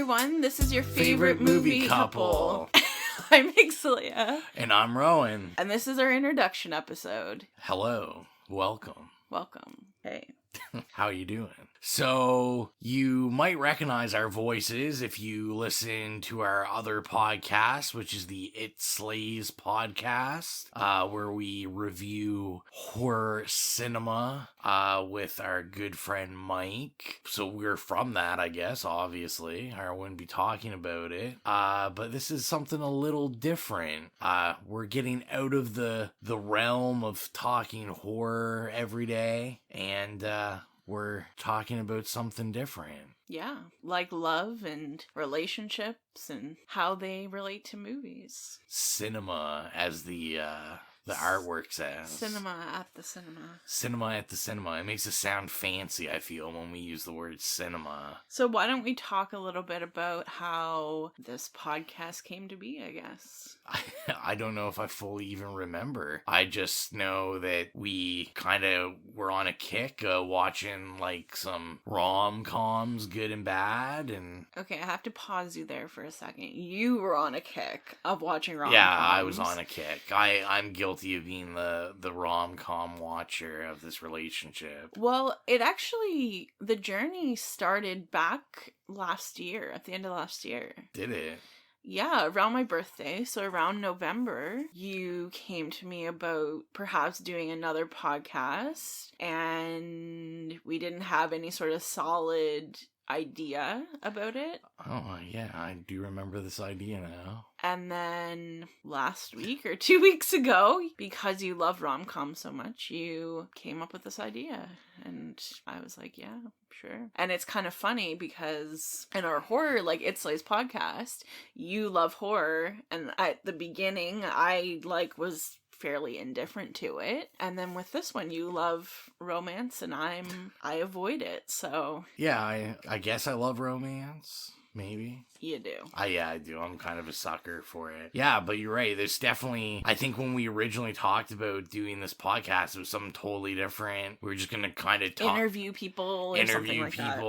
everyone. This is your favorite movie couple. I'm Xylia. And I'm Rowan. And this is our introduction episode. Hello. Welcome. Welcome. Hey. How you doing? So, you might recognize our voices if you listen to our other podcast, which is the It Slays podcast, where we review horror cinema with our good friend Mike. So we're from that, I guess, obviously, or I wouldn't be talking about it. But this is something a little different. We're getting out of the realm of talking horror every day, and we're talking about something different. Yeah, like love and relationships and how they relate to movies. Cinema, as the artwork says. Cinema at the cinema. Cinema at the cinema. It makes it sound fancy, I feel, when we use the word cinema. So why don't we talk a little bit about how this podcast came to be, I guess? I don't know if I fully even remember. I just know that we kind of were on a kick watching like some rom-coms, good and bad, and... Okay, I have to pause you there for a second. You were on a kick of watching rom-coms. Yeah, I was on a kick. I'm guilty of being the rom-com watcher of this relationship. Well, the journey started back last year, at the end of last year. Did it? Yeah, around my birthday, so around November, you came to me about perhaps doing another podcast, and we didn't have any sort of solid idea about it. Oh, yeah, I do remember this idea now. And then last week or 2 weeks ago, because you love rom-com so much, you came up with this idea. And I was like, yeah, sure. And it's kind of funny because in our horror, like It Slays podcast, you love horror. And at the beginning, I was fairly indifferent to it, and then with this one you love romance and I avoid it, so yeah, I guess I love romance. Maybe. You do. Yeah, I do. I'm kind of a sucker for it. Yeah, but you're right. There's definitely... I think when we originally talked about doing this podcast, it was something totally different. We were just going to kind of talk... Interview people or something like that.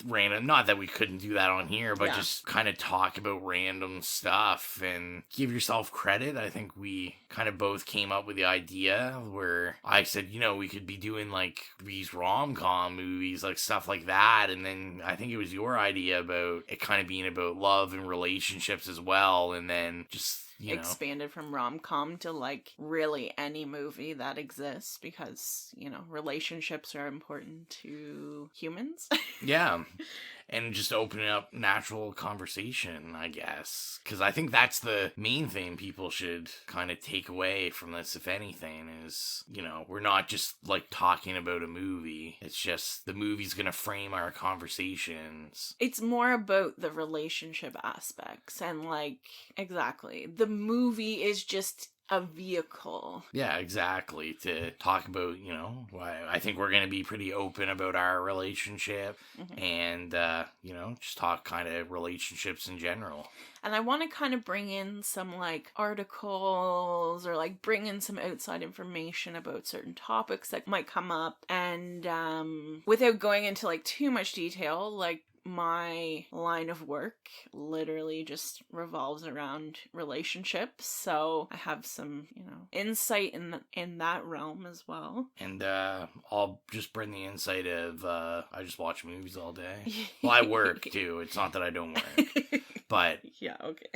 Random... Not that we couldn't do that on here, but just kind of talk about random stuff and give yourself credit. I think we kind of both came up with the idea where I said, we could be doing like these rom-com movies, like stuff like that. And then I think it was your idea about it kind of being about love and relationships as well, and then just expanded from rom-com to like really any movie that exists, because relationships are important to humans. Yeah. And just opening up natural conversation, I guess. Because I think that's the main thing people should kind of take away from this, if anything, is, we're not just, like, talking about a movie. It's just the movie's going to frame our conversations. It's more about the relationship aspects and, exactly. The movie is just a vehicle. Yeah, exactly. To talk about, I think we're going to be pretty open about our relationship, and, just talk kind of relationships in general. And I want to kind of bring in some, articles or, bring in some outside information about certain topics that might come up. And without going into, too much detail, my line of work literally just revolves around relationships, so I have some, insight in that realm as well. And I'll just bring the insight of I just watch movies all day. Well, I work too. It's not that I don't work, but yeah, okay.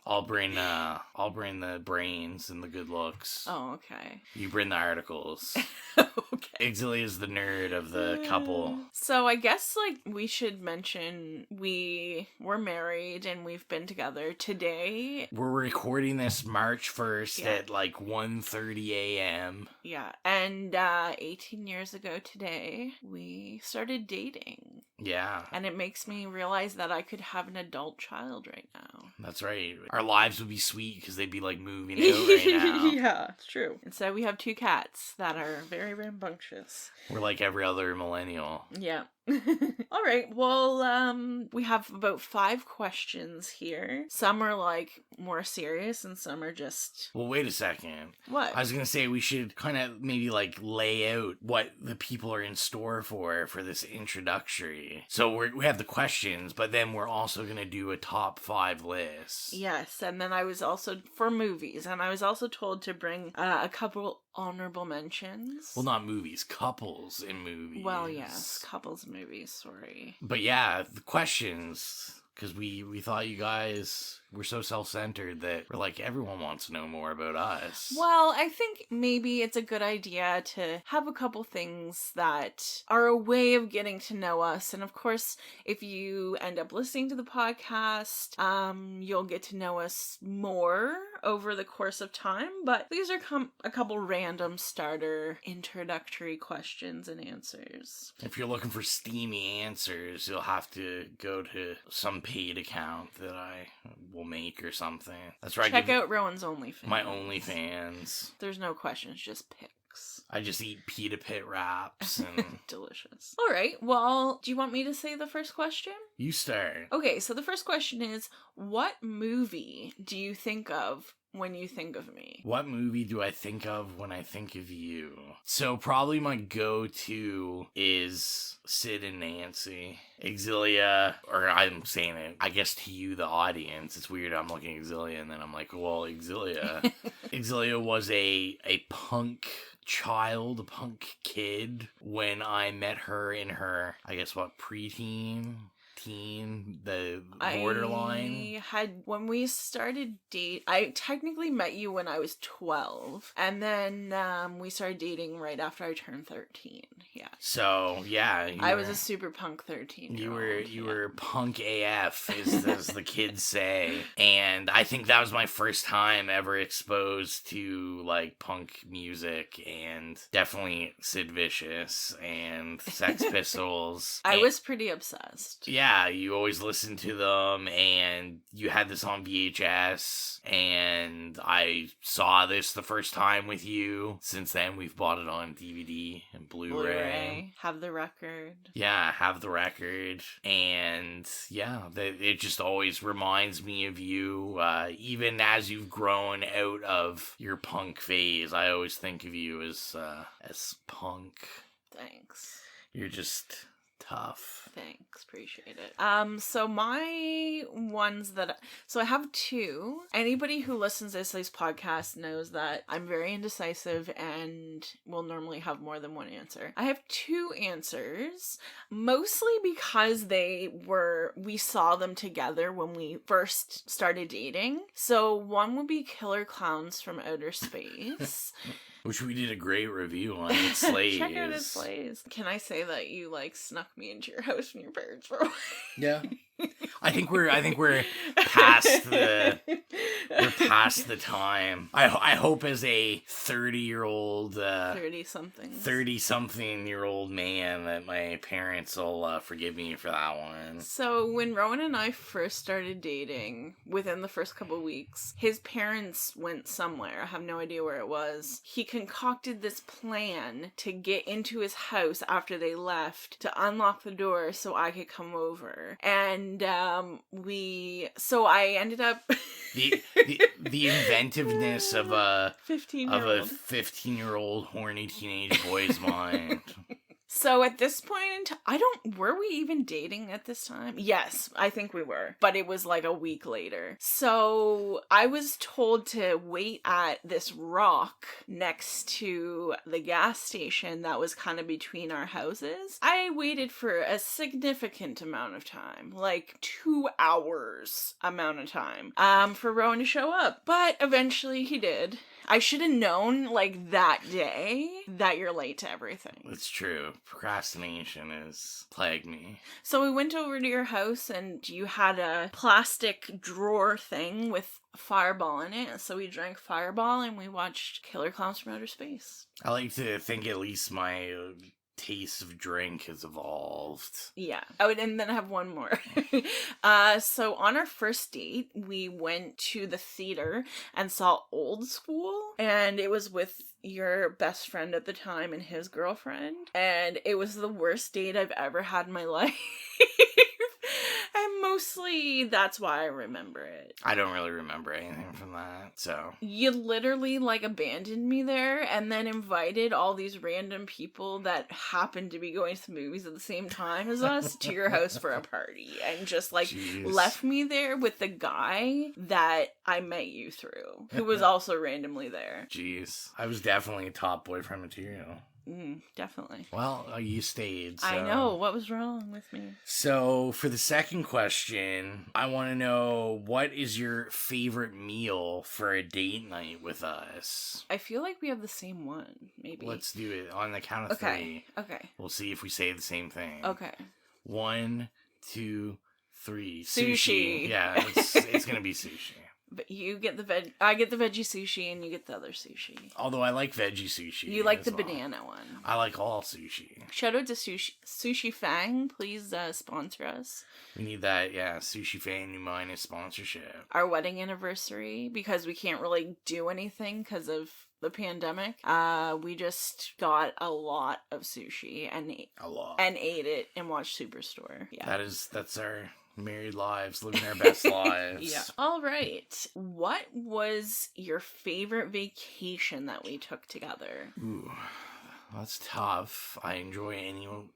I'll bring the brains and the good looks. Oh, okay. You bring the articles. Okay. Xylia is the nerd of the couple. So I guess we should mention we were married and we've been together today. We're recording this March 1st at 1:30 a.m. Yeah. And 18 years ago today, we started dating. Yeah. And it makes me realize that I could have an adult child right now. That's right. Our lives would be sweet because they'd be like moving out right now. Yeah, it's true. Instead, we have 2 cats that are very rambunctious. We're like every other millennial. Yeah. All right. Well, we have about 5 questions here. Some are like more serious and some are just... Well, wait a second. What? I was going to say we should kind of maybe like lay out what the people are in store for this introductory. So we have the questions, but then we're also going to do a top 5 list. Yes. And then I was also for movies, and I was also told to bring a couple honorable mentions. Well, not movies, couples in movies. Well, yes, couples movies, sorry. But yeah, the questions, because we thought you guys were so self-centered that we're like, everyone wants to know more about us. Well, I think maybe it's a good idea to have a couple things that are a way of getting to know us. And of course, if you end up listening to the podcast, you'll get to know us more over the course of time. But these are a couple random starter introductory questions and answers. If you're looking for steamy answers, you'll have to go to some paid account that I will make or something. That's right. Check out Rowan's OnlyFans. My OnlyFans. There's no questions, just pics. I just eat pita pit wraps and... Delicious. All right, well, do you want me to say the first question? You start. Okay, so the first question is, what movie do you think of when you think of me? What movie do I think of when I think of you? So probably my go-to is Sid and Nancy. Xylia, or I'm saying it, I guess to you, the audience. It's weird, I'm looking at Xylia and then I'm like, well, Xylia. Xylia was a punk child, a punk kid when I met her in her, I guess what, preteen? The borderline. When we started I technically met you when I was 12, and then we started dating right after I turned 13. Yeah. So yeah, I was a super punk 13. You were punk AF, as the kids say, and I think that was my first time ever exposed to like punk music, and definitely Sid Vicious and Sex Pistols. I was pretty obsessed. Yeah. You always listened to them, and you had this on VHS, and I saw this the first time with you. Since then, we've bought it on DVD and Blu-ray. Have the record. Yeah, have the record. And yeah, it just always reminds me of you. Even as you've grown out of your punk phase, I always think of you as punk. Thanks. You're just... tough. Thanks, appreciate it. So my ones so I have 2. Anybody who listens to this podcast knows that I'm very indecisive and will normally have more than one answer. I have 2 answers, mostly because we saw them together when we first started dating. So one would be Killer Clowns from Outer Space. Which we did a great review on. It slays. Check out It Slays. Can I say that you snuck me into your house when your parents were away? Yeah. I think we're past the time. I hope as a 30-year-old 30-something-year-old man that my parents will forgive me for that one. So when Rowan and I first started dating, within the first couple weeks, his parents went somewhere. I have no idea where it was. He concocted this plan to get into his house after they left, to unlock the door so I could come over. And I ended up the inventiveness of a 15-year-old horny teenage boy's mind. So at this point, were we even dating at this time? Yes, I think we were, but it was like a week later. So I was told to wait at this rock next to the gas station that was kind of between our houses. I waited for a significant amount of time, like 2 hours amount of time, for Rowan to show up. But eventually he did. I should have known, that day, that you're late to everything. It's true. Procrastination has plagued me. So we went over to your house, and you had a plastic drawer thing with Fireball in it. So we drank Fireball, and we watched Killer Clowns from Outer Space. I like to think at least my taste of drink has evolved. Yeah. Oh, and then I have one more. So on our first date, we went to the theater and saw Old School, and it was with your best friend at the time and his girlfriend, and it was the worst date I've ever had in my life. And mostly that's why I remember it. I don't really remember anything from that, so. You literally, like, abandoned me there and then invited all these random people that happened to be going to the movies at the same time as us to your house for a party and just, like, Jeez. left me there with the guy that I met you through, who was also randomly there. Jeez. I was definitely top boyfriend material. Definitely. Well, you stayed, so. I know. What was wrong with me? So, for the second question, I want to know, what is your favorite meal for a date night with us? I feel like we have the same one, maybe. Let's do it on the count of three. Okay. We'll see if we say the same thing. Okay. 1, 2, 3. Sushi. Yeah, it's going to be sushi. But you get I get the veggie sushi and you get the other sushi. Although I like veggie sushi. You like the banana one. I like all sushi. Shout out to Sushi Fang. Please sponsor us. We need that, Sushi Fang New Minus sponsorship. Our wedding anniversary, because we can't really do anything because of the pandemic. We just got a lot of sushi and ate it and watched Superstore. Yeah. That's our married lives, living our best lives. Yeah. All right. What was your favorite vacation that we took together? Ooh, that's tough. I enjoy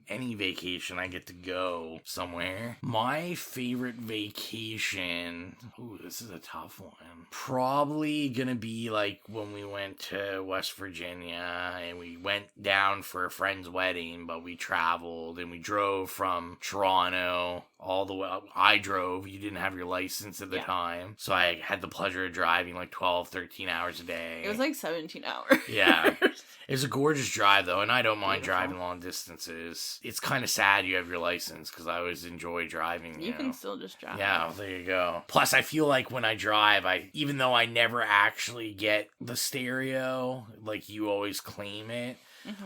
any vacation I get to go somewhere. My favorite vacation, this is a tough one. Probably gonna be like when we went to West Virginia and we went down for a friend's wedding, but we traveled and we drove from Toronto all the way. I drove. You didn't have your license at the time, so I had the pleasure of driving like 12, 13 hours a day. It was like 17 hours. Yeah. It was a gorgeous drive, though, and I don't mind driving long distances. It's kind of sad you have your license, because I always enjoy driving. You know? Can still just drive. Yeah, well, there you go. Plus, I feel like when I drive, even though I never actually get the stereo, like you always claim it,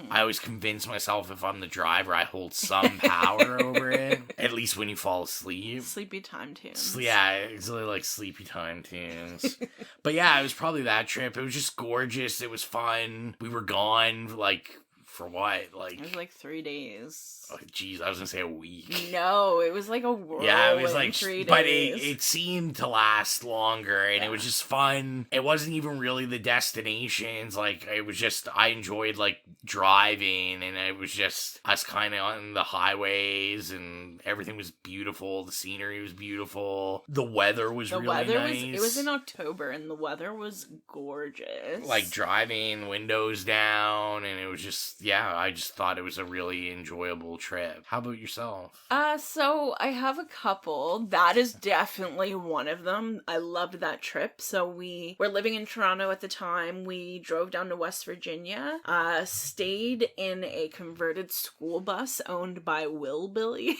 I always convince myself if I'm the driver, I hold some power over it. At least when you fall asleep. Sleepy time tunes. Yeah, it's really like sleepy time tunes. But yeah, it was probably that trip. It was just gorgeous. It was fun. We were gone, like, for what? Like, it was like 3 days. Oh, geez, I was gonna say a week. No, it was like a whirlwind. Yeah, it was like 3 days. But it seemed to last longer, and it was just fun. It wasn't even really the destinations. Like, it was just, I enjoyed like driving, and it was just us kind of on the highways, and everything was beautiful. The scenery was beautiful. The weather was really nice. It was in October, and the weather was gorgeous. Like driving, windows down, and it was just, I just thought it was a really enjoyable trip. How about yourself? So I have a couple. That is definitely one of them. I loved that trip. So we were living in Toronto at the time. We drove down to West Virginia, stayed in a converted school bus owned by Willbilly.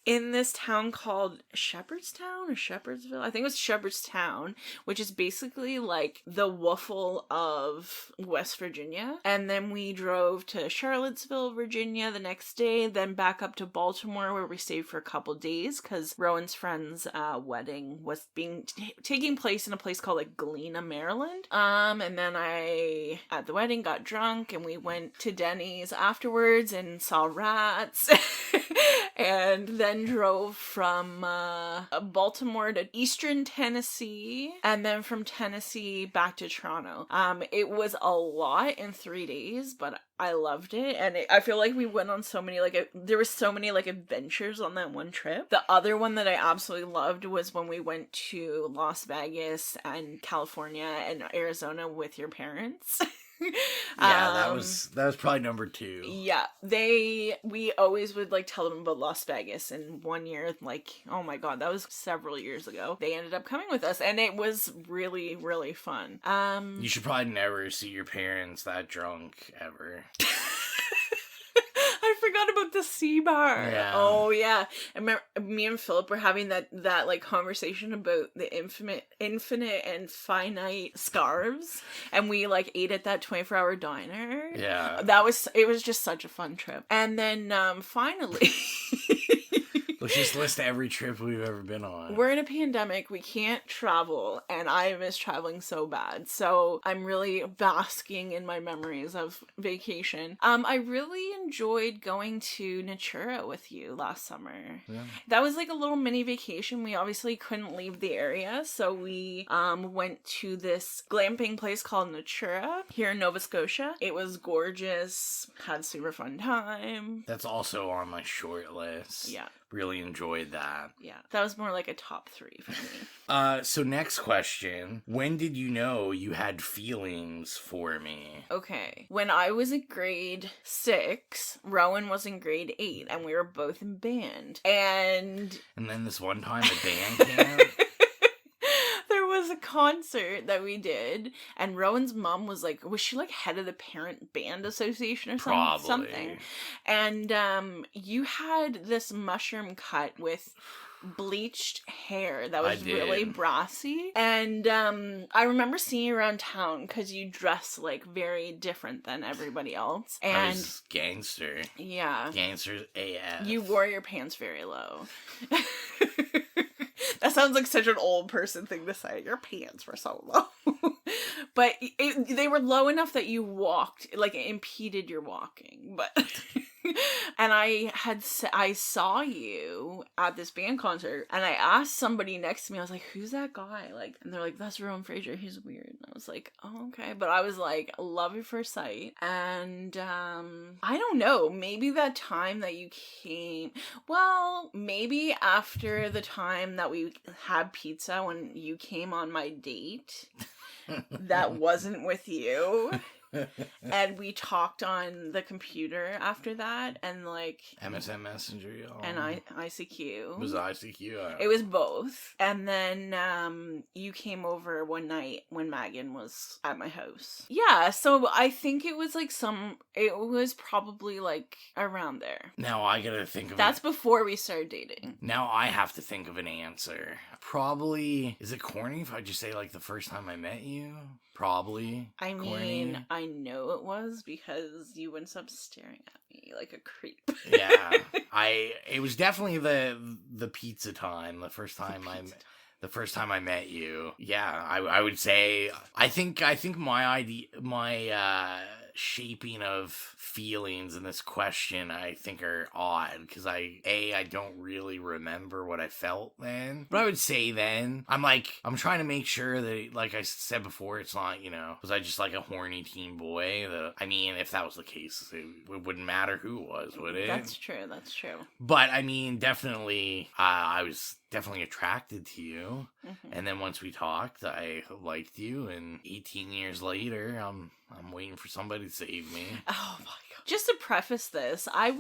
In this town called Shepherdstown or Shepherdsville. I think it was Shepherdstown, which is basically like the Woofle of West Virginia. And then we drove to Charlottesville, Virginia the next day, then back up to Baltimore where we stayed for a couple days because Rowan's friend's wedding was taking place in a place called like Galena, Maryland. And then I, at the wedding, got drunk and we went to Denny's afterwards and saw rats. And then drove from Baltimore to Eastern Tennessee, and then from Tennessee back to Toronto. It was a lot in 3 days, but I loved it, and I feel like we went on so many, there were so many, adventures on that one trip. The other one that I absolutely loved was when we went to Las Vegas and California and Arizona with your parents. That was probably number 2. Yeah, we always would tell them about Las Vegas, and one year, oh my god, that was several years ago, they ended up coming with us, and it was really, really fun. You should probably never see your parents that drunk ever. I forgot about the sea bar. Yeah. Oh yeah. I remember me and Philip were having that like conversation about the infinite and finite scarves, and we like ate at that 24-hour diner. Yeah. It was just such a fun trip. And then finally Let's just list every trip we've ever been on. we're in a pandemic. We can't travel, and I miss traveling so bad. So I'm really basking in my memories of vacation. I really enjoyed going to Natura with you last summer. Yeah. That was like a little mini vacation. We obviously couldn't leave the area, so we went to this glamping place called Natura here in Nova Scotia. It was gorgeous. Had a super fun time. That's also on my short list. Yeah. Really enjoyed that. Yeah. That was more like a top 3 for me. So next question. When did you know you had feelings for me? Okay. When I was in grade 6, Rowan was in grade 8, and we were both in band. And then this one time the band came? there was a concert that we did, and Rowan's mom was she like head of the parent band association or Probably. something? And you had this mushroom cut with bleached hair that was really brassy, and I remember seeing you around town because you dress like very different than everybody else, and I was gangster. Yeah, Gangsters AF. you wore your pants very low. That sounds like such an old person thing to say. Your pants were so low. But they were low enough that you walked, like it impeded your walking. But and I saw you at this band concert, and I asked somebody next to me, I was like, who's that guy? Like, and they're like, that's Rowan Fraser, he's weird. And I was like, oh, okay. But I was like, love at first sight. And I don't know, maybe that time that you came, well, maybe after the time that we had pizza when you came on my date that wasn't with you. And we talked on the computer after that, and like MSN Messenger, y'all. and ICQ. It was ICQ. It was both. And then you came over one night when Megan was at my house. Yeah, so I think it was it was probably like around there. Now I gotta think of That's before we started dating. Now I have to think of an answer. Probably, is it corny if I just say like the first time I met you? Probably. I mean, corny. I know it was because you wouldn't stop staring at me like a creep. Yeah. It was definitely the pizza time, the first time I met you. Yeah, I would say I think my shaping of feelings in this question I think are odd because I don't really remember what I felt then. But I would say then I'm trying to make sure that, like I said before, it's not, was I just like a horny teen boy? I mean, if that was the case, it wouldn't matter who it was, would it? That's true. But I mean, definitely I was definitely attracted to you. Mm-hmm. And then once we talked, I liked you, and 18 years later, I'm waiting for somebody to save me. Oh my god. Just to preface this, I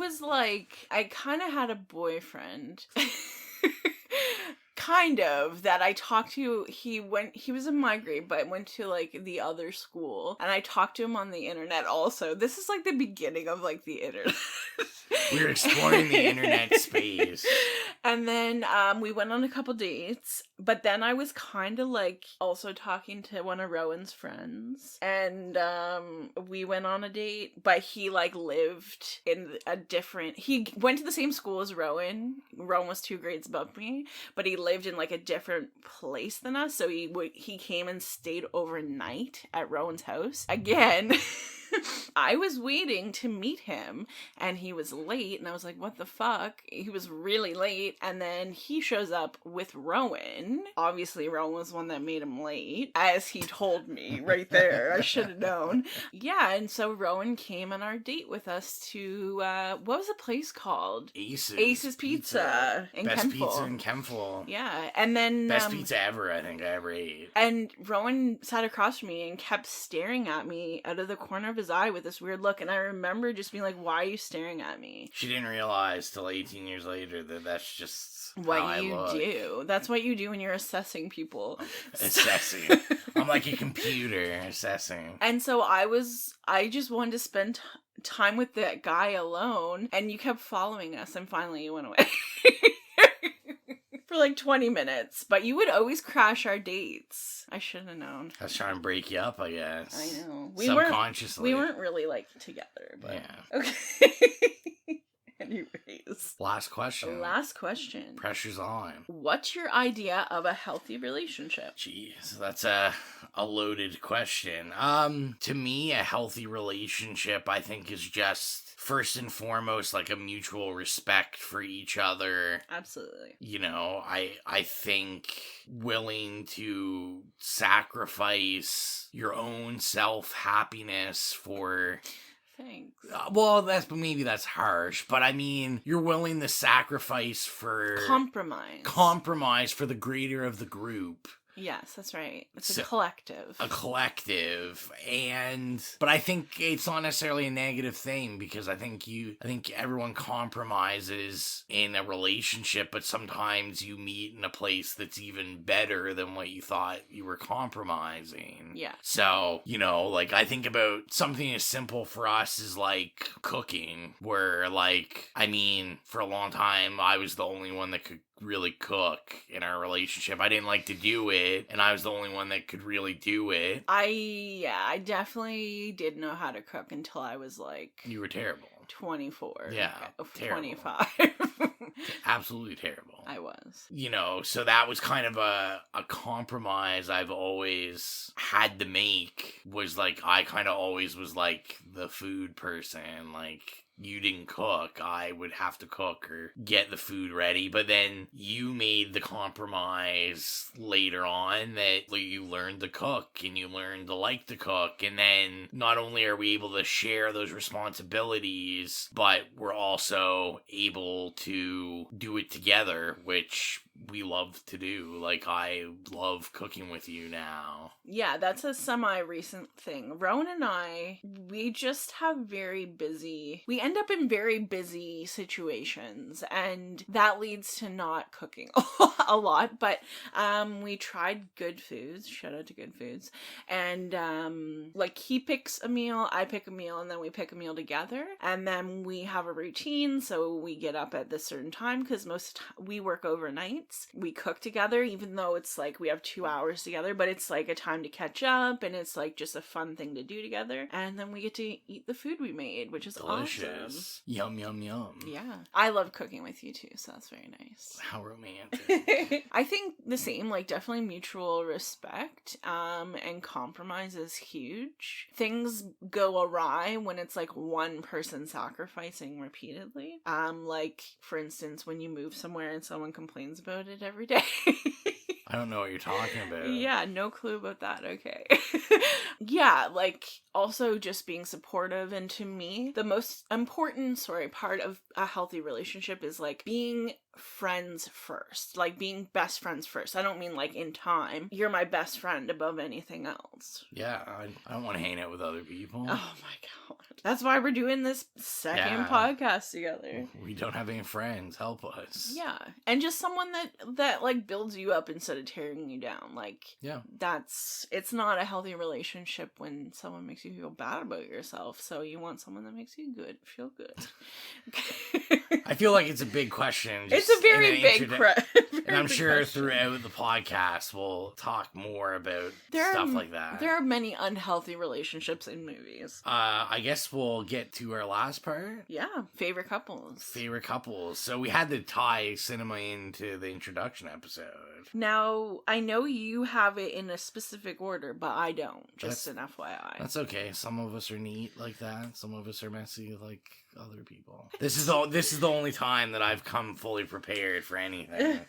kind of had a boyfriend. Kind of, that I talked to. He was in my grade, but went to like the other school, and I talked to him on the internet also. This is like the beginning of like the internet. We're exploring the internet space. And then we went on a couple dates, but then I was kind of like also talking to one of Rowan's friends, and we went on a date, but he like lived in he went to the same school as Rowan. Rowan was 2 grades above me, but he lived in like a different place than us, so he came and stayed overnight at Rowan's house. Again, I was waiting to meet him, and he was late, and I was like, what the fuck? He was really late, and then he shows up with Rowan. Obviously, Rowan was the one that made him late, as he told me right there. I should have known. Yeah, and so Rowan came on our date with us to, what was the place called? Ace's Pizza. In Best Kempful. pizza in Kempful. Yeah, and then... Best pizza ever, I think I ever ate. And Rowan sat across from me and kept staring at me out of the corner of his eye with this weird look, and I remember just being like, why are you staring at me? She didn't realize till 18 years later that that's just what you do. That's what you do when you're assessing people. Assessing. I'm like a computer assessing. And so I just wanted to spend time with that guy alone, and you kept following us, and finally you went away. For like 20 minutes, but you would always crash our dates. I should have known. I was trying to break you up, I guess. I know. Subconsciously. We weren't really like together, but yeah. Okay. Anyways. Last question. Pressure's on. What's your idea of a healthy relationship? Jeez, that's a loaded question. To me, a healthy relationship, I think, is just first and foremost like a mutual respect for each other. Absolutely. You know, I think willing to sacrifice your own self-happiness for... Thanks. Well, that's harsh, but I mean, you're willing to sacrifice for... Compromise for the greater of the group. Yes, that's right. It's a collective. But I think it's not necessarily a negative thing, because I think everyone compromises in a relationship, but sometimes you meet in a place that's even better than what you thought you were compromising. Yeah. So, you know, like, I think about something as simple for us as, like, cooking, where, like, I mean, for a long time, I was the only one that could really cook in our relationship. I didn't like to do it, and I was the only one that could really do it. I definitely didn't know how to cook until I was like... You were terrible. 24. Yeah, terrible. 25. Absolutely terrible. I was. You know, so that was kind of a compromise I've always had to make, was like, I kind of always was like the food person, like... You didn't cook, I would have to cook or get the food ready. But then you made the compromise later on that you learned to cook and you learned to like to cook. And then not only are we able to share those responsibilities, but we're also able to do it together, which we love to do. Like, I love cooking with you now. Yeah, that's a semi-recent thing. Rowan and I, we just have we end up in very busy situations, and that leads to not cooking a lot, but we tried Good Foods, shout out to Good Foods, and like, he picks a meal, I pick a meal, and then we pick a meal together, and then we have a routine, so we get up at this certain time, because we work overnights. We cook together, even though it's like we have 2 hours together, but it's like a time to catch up, and it's like just a fun thing to do together, and then we get to eat the food we made, which is delicious. Awesome. Yum, yum, yum. Yeah. I love cooking with you too, so that's very nice. How romantic. I think the same, like, definitely mutual respect, and compromise is huge. Things go awry when it's like one person sacrificing repeatedly. Like, for instance, when you move somewhere and someone complains about it every day. I don't know what you're talking about. Yeah, no clue about that. Okay. Yeah, like, also just being supportive. And to me, the most important, part of a healthy relationship is, like, being friends first. Like, being best friends first. I don't mean, like, in time. You're my best friend above anything else. Yeah, I don't want to hang out with other people. Oh my god. That's why we're doing this second podcast together. We don't have any friends. Help us. Yeah. And just someone that like, builds you up instead of tearing you down. Like, yeah. It's not a healthy relationship when someone makes you feel bad about yourself. So you want someone that makes you feel good. I feel like it's a big question. It's a very big question. And I'm sure throughout the podcast we'll talk more about stuff like that. There are many unhealthy relationships in movies. I guess we'll get to our last part. Yeah, favorite couples. So we had to tie cinema into the introduction episode. Now, I know you have it in a specific order, but I don't. Just an FYI. That's okay. Some of us are neat like that. Some of us are messy like other people. This is the only time that I've come fully prepared for anything.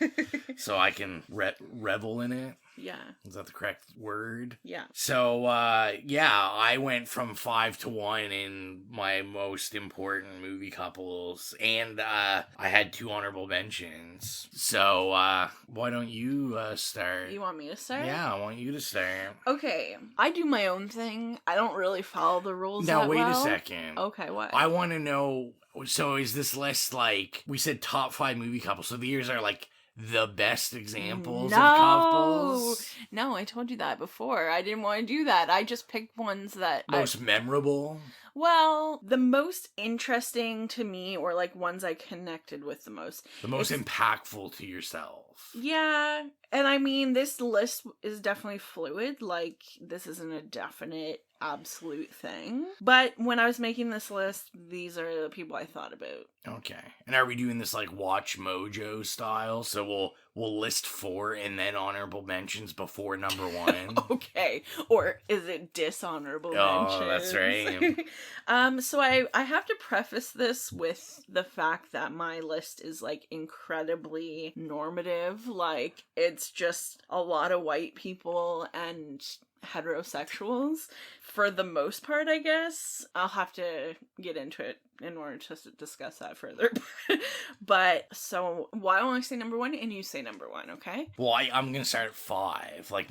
So I can revel in it. Yeah. Is that the correct word? Yeah. So, I went from 5 to 1 in my most important movie couples, and I had 2 honorable mentions. So, why don't you start? You want me to start? Yeah, I want you to start. Okay. I do my own thing. I don't really follow the rules Now, that wait well. a second. Okay, what? I want to know, so is this list like, we said top 5 movie couples, so these are like the best examples of couples? No, I told you that before. I didn't want to do that. I just picked ones that... Most memorable? Well, the most interesting to me, or like ones I connected with the most. The most impactful to yourself. Yeah. And I mean, this list is definitely fluid. Like, this isn't a definite, absolute thing. But when I was making this list, these are the people I thought about. Okay. And are we doing this like Watch Mojo style? So we'll list 4 and then honorable mentions before number 1. Okay. Or is it dishonorable mentions? Oh, that's right. So I have to preface this with the fact that my list is like incredibly normative. Like, it's just a lot of white people and heterosexuals for the most part, I guess. I'll have to get into it in order to discuss that further. But so why don't I say number 1 and you say number 1, okay? Well, I'm gonna start at 5. Like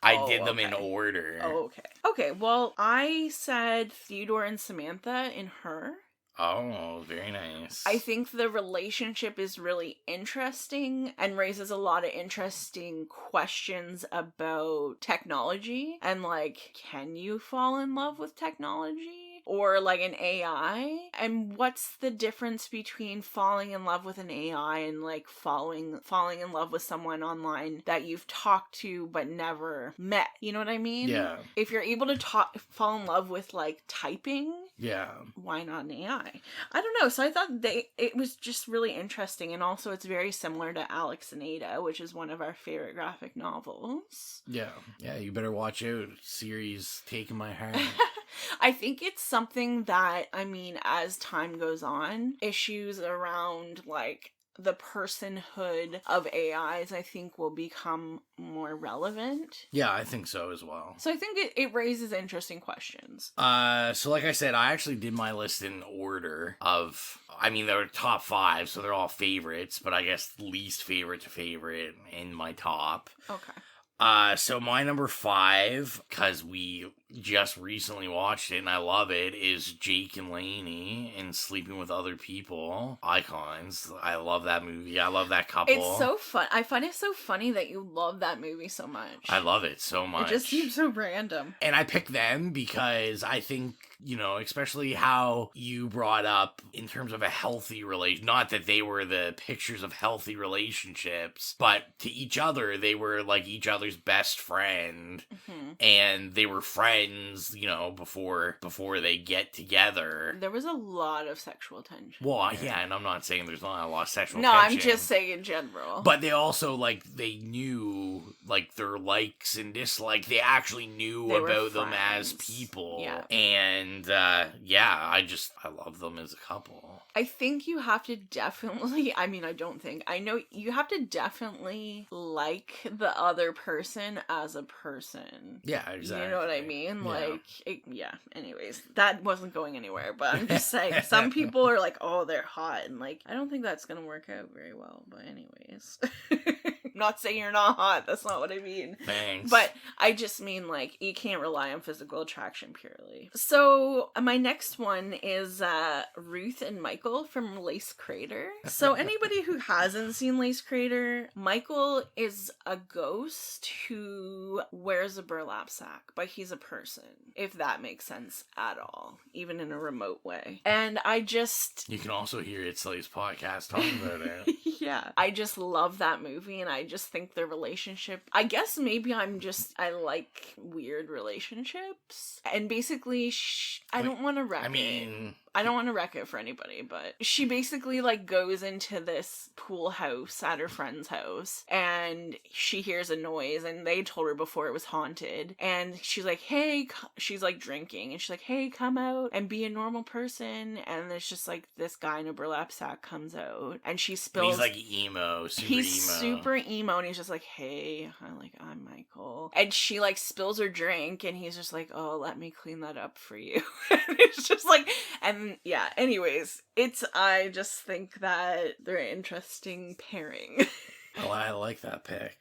I did them in order. Oh, okay. Okay, well, I said Theodore and Samantha in Her. Oh, very nice. I think the relationship is really interesting and raises a lot of interesting questions about technology and like, can you fall in love with technology? Or like an AI? And what's the difference between falling in love with an AI and like falling in love with someone online that you've talked to but never met? You know what I mean? Yeah. If you're able to fall in love with like typing, yeah, why not an AI? I don't know. So I thought it was just really interesting, and also it's very similar to Alex and Ada, which is one of our favorite graphic novels. Yeah. You better watch out. Series taking my heart. I think it's something that, I mean, as time goes on, issues around like the personhood of AIs, I think, will become more relevant. Yeah, I think so as well. So I think it raises interesting questions. So like I said, I actually did my list in order of, I mean, they're top 5, so they're all favorites, but I guess least favorite to favorite in my top. Okay. So my number 5, because we just recently watched it and I love it, is Jake and Lainey in Sleeping with Other People. Icons. I love that movie. I love that couple. It's so fun. I find it so funny that you love that movie so much. I love it so much. It just seems so random. And I picked them because I think, you know, especially how you brought up in terms of a healthy relation, not that they were the pictures of healthy relationships, but to each other, they were like each other's best friend. Mm-hmm. And they were friends, you know, before they get together. There was a lot of sexual tension. Well, yeah, and I'm not saying there's not a lot of sexual tension. No, I'm just saying in general. But they also, like, they knew, like, their likes and dislikes. They actually knew about them as people. Yeah. And, I love them as a couple. I think you have to definitely, I know you have to definitely like the other person as a person. Yeah, exactly. You know what I mean? Yeah. Anyways, that wasn't going anywhere, but I'm just saying, some people are like, oh, they're hot, and like, I don't think that's gonna work out very well, but anyways. Not saying you're not hot, that's not what I mean. Thanks. But I just mean, like, you can't rely on physical attraction purely. So, my next one is Ruth and Michael from Lace Crater. So, anybody who hasn't seen Lace Crater, Michael is a ghost who wears a burlap sack, but he's a person, if that makes sense at all, even in a remote way. And I just... You can also hear It's Slay's podcast talking about it. Yeah. I just love that movie, and I just think their relationship... I guess maybe I like weird relationships. And basically, I don't want to wreck it. I don't want to wreck it for anybody, but she basically, like, goes into this pool house at her friend's house, and she hears a noise, and they told her before it was haunted, and she's like, hey, she's, like, drinking, and she's like, hey, come out and be a normal person, and there's just, like, this guy in a burlap sack comes out, and she spills... And he's, like, emo, super emo, and he's just like, hey, I'm Michael, and she, like, spills her drink, and he's just like, oh, let me clean that up for you, and it's just, like, and yeah, anyways, I just think that they're an interesting pairing. Well, I like that pick.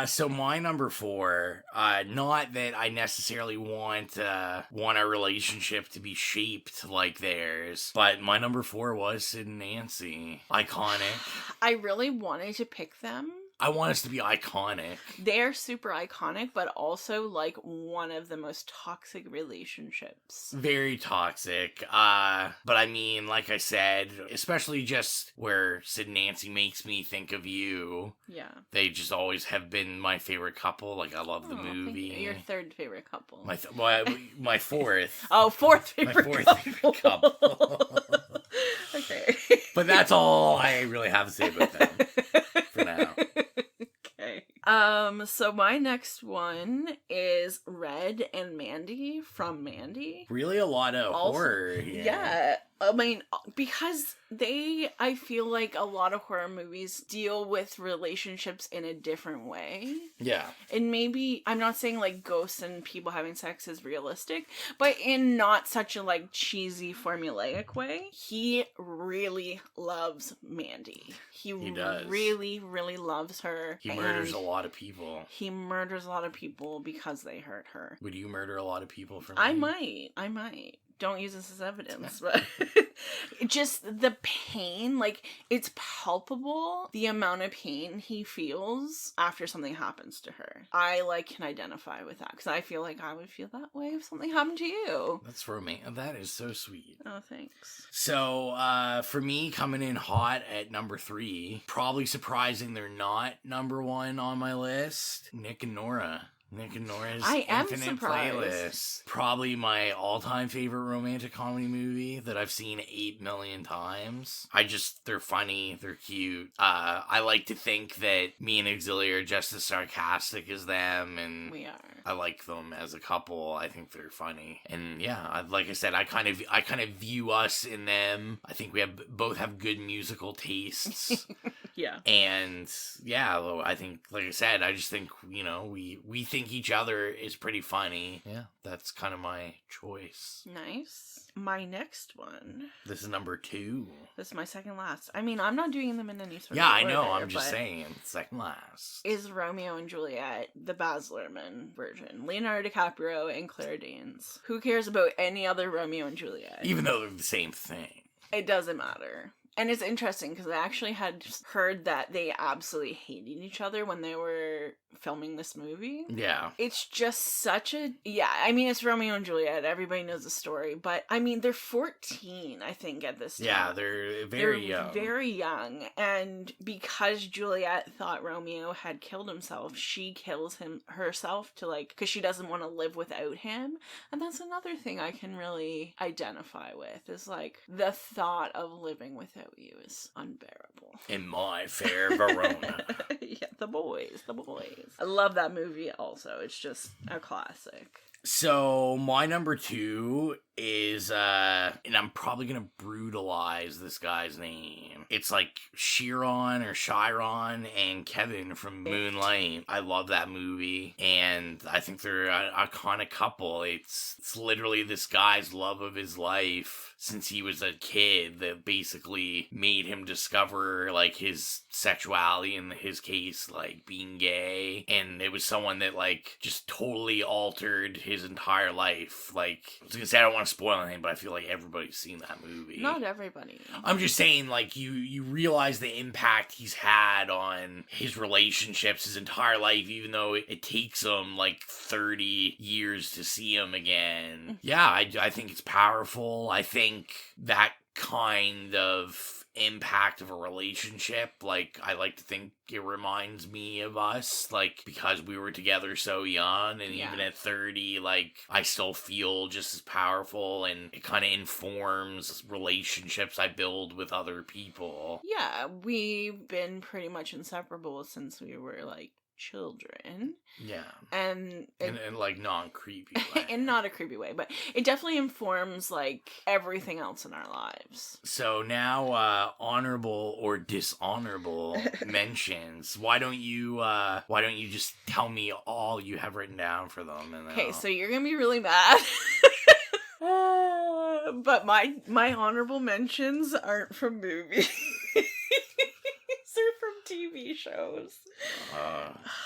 So my number 4, not that I necessarily want our relationship to be shaped like theirs, but my number 4 was Sid and Nancy. Iconic. I really wanted to pick them, I want us to be iconic. They're super iconic, but also like one of the most toxic relationships. Very toxic. But I mean, like I said, especially just where Sid and Nancy makes me think of you. Yeah. They just always have been my favorite couple. Like, I love the Thank movie. you. Your third favorite couple. My fourth. Oh, fourth favorite favorite couple. Okay. But that's all I really have to say about them for now. Okay. So my next one is Red and Mandy from Mandy. Really a lot of Also, horror. Yeah. I mean, because I feel like a lot of horror movies deal with relationships in a different way. Yeah. And maybe, I'm not saying like ghosts and people having sex is realistic, but in not such a like cheesy formulaic way. He really loves Mandy. He does. Really, really loves her. He murders a lot of people. He murders a lot of people because they hurt her. Would you murder a lot of people for me? I might. Don't use this as evidence, but just the pain, like, it's palpable, the amount of pain he feels after something happens to her. I, like, can identify with that, because I feel like I would feel that way if something happened to you. That's romantic. That is so sweet. Oh, thanks. So, for me, coming in hot at number 3, probably surprising they're not number 1 on my list, Nick and Nora's I am Infinite surprised. Playlist. Probably my all-time favorite romantic comedy movie that I've seen 8 million times. They're funny, they're cute. I like to think that me and Xylia are just as sarcastic as them, and We are. I like them as a couple. I think they're funny. And yeah, like I said, I kind of view us in them. I think we both have good musical tastes. Yeah. And yeah, I think, like I said, I just think, we think each other is pretty funny. Yeah, that's kind of my choice. Nice. My next one. This is number 2. This is my second last. I mean, I'm not doing them in any sort of Yeah, I order, know. I'm just but saying. Second last. is Romeo and Juliet, the Baz Luhrmann version. Leonardo DiCaprio and Claire Danes. Who cares about any other Romeo and Juliet? Even though they're the same thing. It doesn't matter. And it's interesting because I actually had heard that they absolutely hated each other when they were filming this movie. Yeah. It's just such a... Yeah, I mean, it's Romeo and Juliet. Everybody knows the story. But, I mean, they're 14, I think, at this time. Yeah, they're very young. Very young. And because Juliet thought Romeo had killed himself, she kills herself to, like... Because she doesn't want to live without him. And that's another thing I can really identify with. Is, like, the thought of living without you is unbearable. In my fair Verona. Yeah, the boys. I love that movie also. It's just a classic. So, my number 2 is, and I'm probably gonna brutalize this guy's name. It's like Chiron and Kevin from Moonlight. I love that movie, and I think they're an iconic couple. It's literally this guy's love of his life since he was a kid that basically made him discover, like, his sexuality, in his case, like, being gay, and it was someone that, like, just totally altered his entire life. Like, I was gonna say I don't want to spoil anything, but I feel like everybody's seen that movie. Not everybody. I'm just saying, like, you realize the impact he's had on his relationships his entire life, even though it takes him, like, 30 years to see him again. Yeah, I think it's powerful. I think that kind of impact of a relationship, like, I like to think it reminds me of us, like, because we were together so young, and even at 30, like, I still feel just as powerful, and it kind of informs relationships I build with other people. Yeah, we've been pretty much inseparable since we were, like, children. Yeah. And in like, non-creepy way. in not a creepy way, but it definitely informs, like, everything else in our lives. So now, honorable or dishonorable mentions. Why don't you just tell me all you have written down for them? Okay, so you're gonna be really mad. But my honorable mentions aren't from movies. They're from TV shows.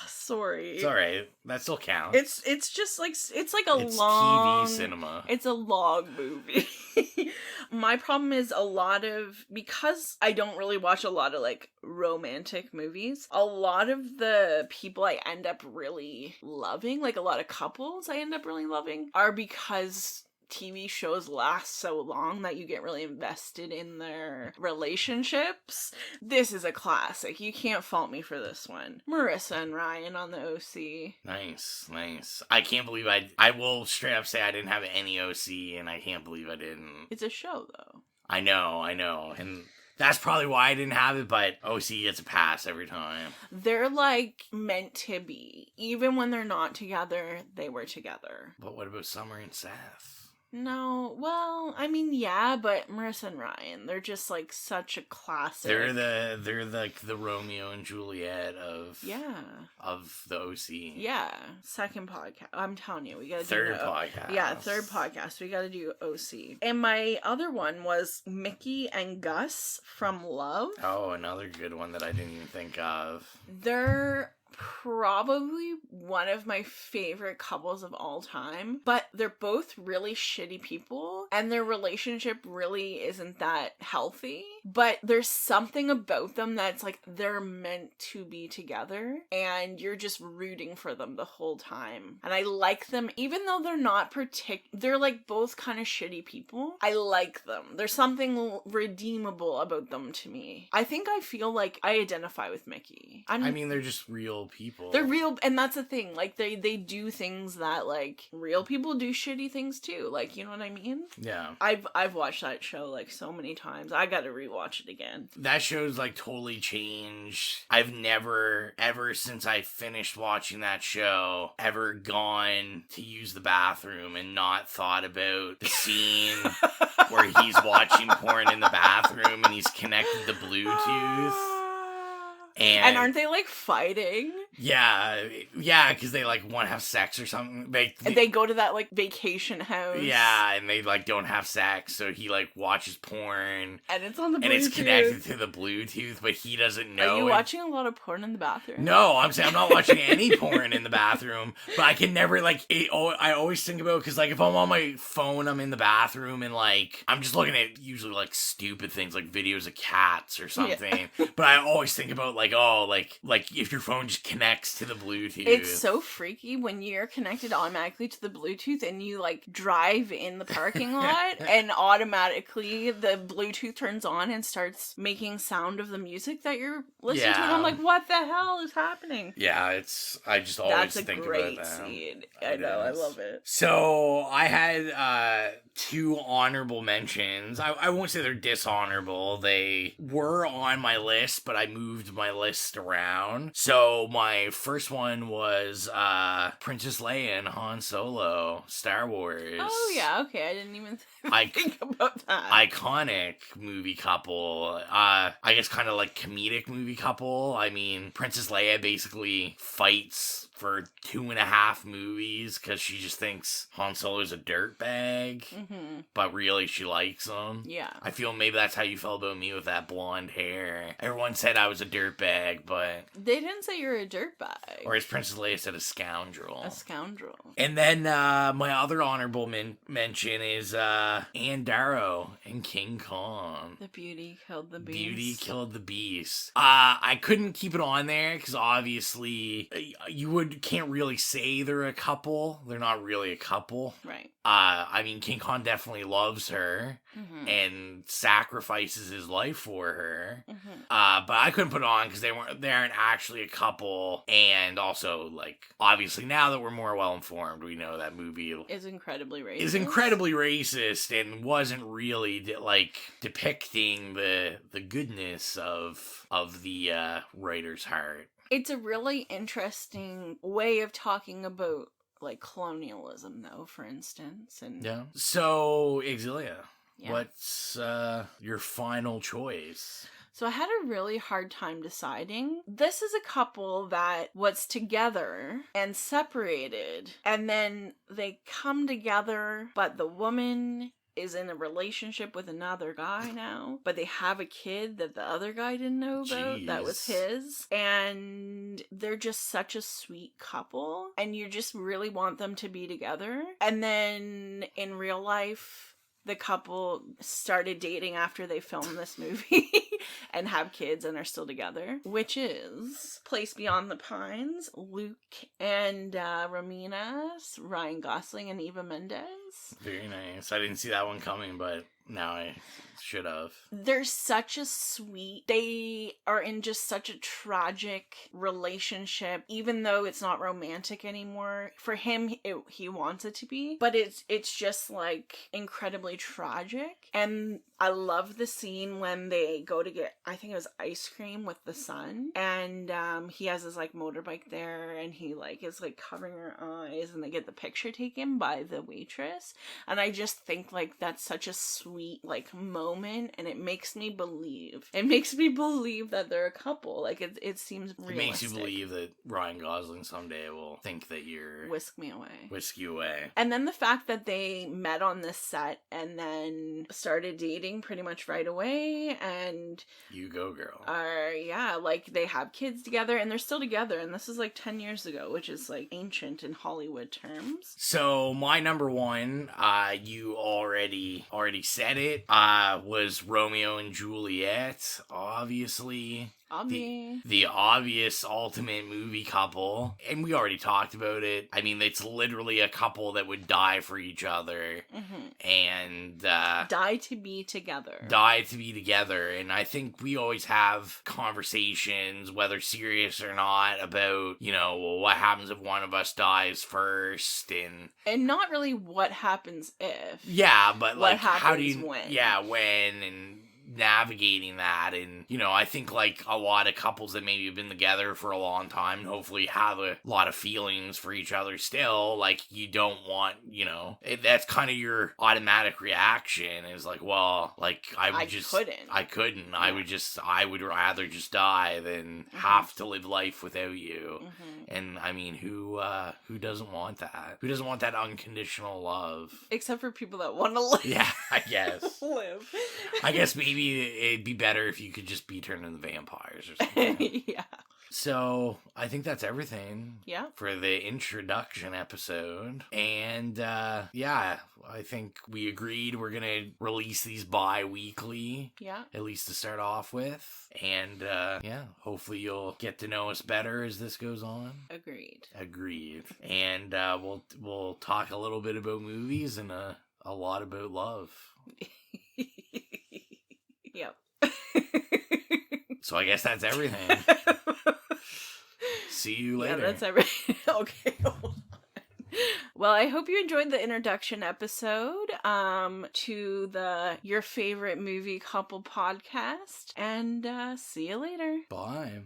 Sorry. It's alright. That still counts. It's just like it's long... TV cinema. It's a long movie. My problem is because I don't really watch a lot of like romantic movies, a lot of the people I end up really loving, like a lot of couples I end up really loving, are because TV shows last so long that you get really invested in their relationships. This is a classic. You can't fault me for this one. Marissa and Ryan on the OC. Nice. I can't believe I will straight up say I didn't have any OC, and I can't believe I didn't. It's a show, though. I know. And that's probably why I didn't have it, but OC gets a pass every time. They're like meant to be. Even when they're not together, they were together. But what about Summer and Seth? No, well, I mean, yeah, but Marissa and Ryan, they're just like such a classic. They're like the Romeo and Juliet of the OC. Yeah, second podcast. I'm telling you, we gotta do third podcast. Yeah, third podcast. We gotta do OC. And my other one was Mickey and Gus from Love. Oh, another good one that I didn't even think of. They're probably one of my favorite couples of all time, but they're both really shitty people and their relationship really isn't that healthy, but there's something about them that's like they're meant to be together and you're just rooting for them the whole time. And I like them even though they're not they're like both kind of shitty people. I like them. There's something redeemable about them to me. I think I feel like I identify with Mickey. I mean, they're just real people. They're real, and that's the thing. Like, they do things that, like, real people do shitty things, too. Like, you know what I mean? Yeah. I've watched that show, like, so many times. I gotta rewatch it again. That show's, like, totally changed. I've never, ever since I finished watching that show, ever gone to use the bathroom and not thought about the scene where he's watching porn in the bathroom and he's connected to Bluetooth. And aren't they, like, fighting? Yeah, because they, like, want to have sex or something. And they go to that, like, vacation house. Yeah, and they, like, don't have sex, so he, like, watches porn. And it's on the Bluetooth. And it's connected to the Bluetooth, but he doesn't know. Are you watching a lot of porn in the bathroom? No, I'm saying I'm not watching any porn in the bathroom, but I can never, like, I always think about, because, like, if I'm on my phone, I'm in the bathroom, and, like, I'm just looking at usually, like, stupid things, like videos of cats or something, but I always think about, like, oh, like if your phone just connects to the Bluetooth. It's so freaky when you're connected automatically to the Bluetooth and you like drive in the parking lot and automatically the Bluetooth turns on and starts making sound of the music that you're listening to. And I'm like, what the hell is happening? Yeah, I just always think about that. That's a great scene. I know, I love it. So I had two honorable mentions. I won't say they're dishonorable. They were on my list, but I moved my list around. So my first one was Princess Leia and Han Solo, Star Wars. Oh yeah, okay. I didn't even think about that. Iconic movie couple. I guess kind of like comedic movie couple. I mean, Princess Leia basically fights for 2.5 movies because she just thinks Han Solo's a dirtbag, but really she likes him. Yeah. I feel maybe that's how you felt about me with that blonde hair. Everyone said I was a dirtbag, but... They didn't say you're a dirtbag. Or as Princess Leia said, a scoundrel. A scoundrel. And then my other honorable mention is Ann Darrow in King Kong. The Beauty Killed the Beast. Beauty Killed the Beast. I couldn't keep it on there because obviously you can't really say they're a couple. They're not really a couple. Right. I mean, King Kong definitely loves her and sacrifices his life for her. But I couldn't put it on because they aren't actually a couple. And also, like, obviously now that we're more well informed, we know that movie is incredibly racist. And wasn't really like depicting the goodness of the writer's heart. It's a really interesting way of talking about, like, colonialism, though, for instance. And yeah. So, Xylia, what's your final choice? So I had a really hard time deciding. This is a couple that was together and separated, and then they come together, but the woman is in a relationship with another guy now, but they have a kid that the other guy didn't know about. That was his. And they're just such a sweet couple, and you just really want them to be together. And then in real life, the couple started dating after they filmed this movie and have kids and are still together, which is Place Beyond the Pines, Luke and Romina, Ryan Gosling and Eva Mendes. Very nice. I didn't see that one coming, but now I should have. They're such a sweet, they are in just such a tragic relationship, even though it's not romantic anymore. For him, he wants it to be, but it's just like incredibly tragic. And I love the scene when they go to get, I think it was ice cream with the son, and he has his like motorbike there, and he like is like covering her eyes, and they get the picture taken by the waitress. And I just think like that's such a sweet like moment, and it makes me believe that they're a couple. Like it seems realistic. It makes you believe that Ryan Gosling someday will think that you're whisk you away. And then the fact that they met on this set and then started dating pretty much right away, and you go girl. Like they have kids together, and they're still together, and this is like 10 years ago, which is like ancient in Hollywood terms. So my number one, you already said it, was Romeo and Juliet, obviously. The obvious ultimate movie couple. And we already talked about it. I mean, it's literally a couple that would die for each other. Mm-hmm. And die to be together. And I think we always have conversations, whether serious or not, about, well, what happens if one of us dies first, and not really what happens if. Yeah, but like how do you when? Yeah, when, and navigating that. And I think like a lot of couples that maybe have been together for a long time and hopefully have a lot of feelings for each other still, like you don't want, that's kind of your automatic reaction is like, well, like I couldn't. Yeah. I would rather just die than have to live life without you. And I mean, who doesn't want that? Who doesn't want that unconditional love? Except for people that want to live. Yeah, I guess. live. I guess maybe it'd be better if you could just be turned into vampires or something. Yeah. So I think that's everything. Yeah. For the introduction episode. And I think we agreed we're gonna release these bi-weekly. Yeah. At least to start off with. And hopefully you'll get to know us better as this goes on. Agreed. And we'll talk a little bit about movies and a lot about love. Yep. So I guess that's everything. See you later. Yeah, that's everything. Okay, hold on. Well, I hope you enjoyed the introduction episode to the Your Favorite Movie Couple podcast. And see you later. Bye.